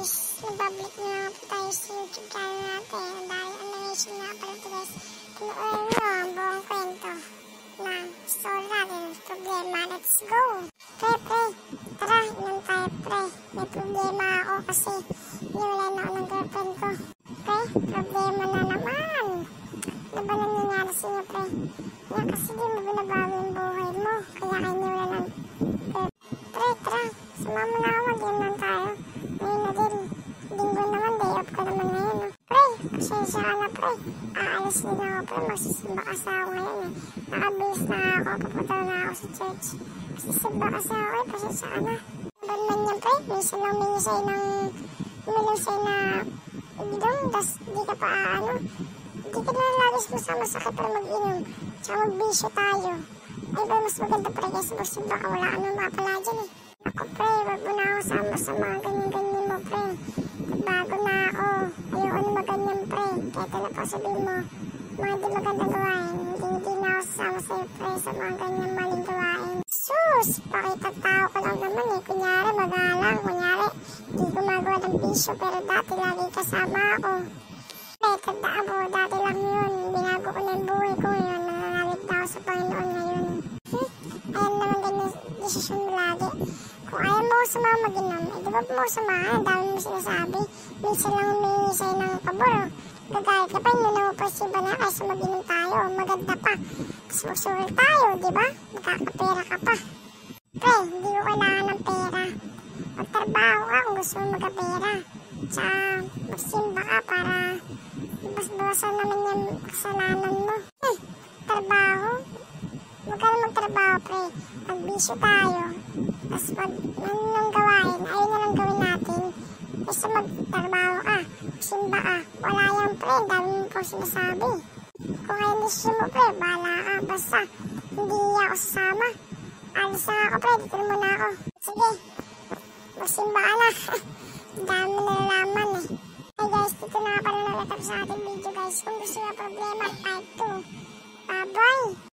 guys, nababalik na nga po tayo sa YouTube channel natin. Dahil animation nga pala ito guys. Tinuulan nyo ang buong kwento na story natin, problema. Let's go! Pre, tara, inom tayo pre. May problema ako kasi niwalan ako ng girlfriend ko. Pre, problema na naman. Ano ba nangyayari sa inyo pre? Kaya kasi di mo binabago yung buhay mo. Kaya kayo niwalan ng girlfriend. Pre, tara, sumama na ako, mag-game lang tayo. Ngayon na din, linggo naman, day off ko naman ngayon. No? Pre, pasensya ka na pre. Aalis din ako pre, magsisimba kasi ako ngayon eh. Nakabihis na ako, papunta na ako sa church. Magsisimba kasi ako eh, pasensya ka na. Ba naman yan pre, minsan lang uminom sa'yo na igidong, tas di ka pa di ka na lagis mo sa masakit para mag-inom. Tsaka magbisyo tayo. Ay ba, mas maganda pre, kasi magsimba ka, wala ka nang mapala dyan eh. Ako pre, wag mo na ako sama sa mga ganyan-ganyan mo pre. Bago na ako. Ayoko na maganyan pre. Kaya ito na po sabihin mo, mga di maganda gawain. Hindi na ako sasama sa'yo pre sa mga ganyan maling gawain. Sus! Pakita tao ko lang naman eh. Kunyari magalang. Kunyari, di gumagawa ng bisyo pero dati lagi kasama ako. Pre, tandaan mo, dati lang yun. Binago ko na yung buhay ko ngayon. Nananalig na ako sa Panginoon ngayon. Ayan naman ganyan desisyon mo lagi. Kung ayaw mo sumama mag-inom, eh di ba mo sumama? Ang dami mo sinasabi. Minsan lang humingi sa'yo ng pabor. Gagayat ka pa, yun na mo pasiba na kaysa mag-inom tayo. Maganda pa. Tapos magsugal tayo, di ba? Magkakapera ka pa. Pre, hindi ko kailangan ng pera. Magtrabaho ka kung gusto mo magkapera. Tsaka magsimba ka para ibas-bawasan naman yung kasalanan mo. Trabaho? Huwag ka na magtrabaho, pre. Magbisyo tayo. Tapos anong gawain, ayun na lang gawin natin. Basta magtrabaho ka, simba ka. Wala yan, pre. Dami mo po sinasabi. Kung kayo desisyon mo, pre, bahala ka. Basta hindi ako sasama. Alis na ako, pre. Dito muna ako. Sige, magsimba ka na. Dami na nalaman eh. Hey guys, dito na nga pala natatapos sa ating video guys. Kung gusto nyo problema, part 2. Bye-bye!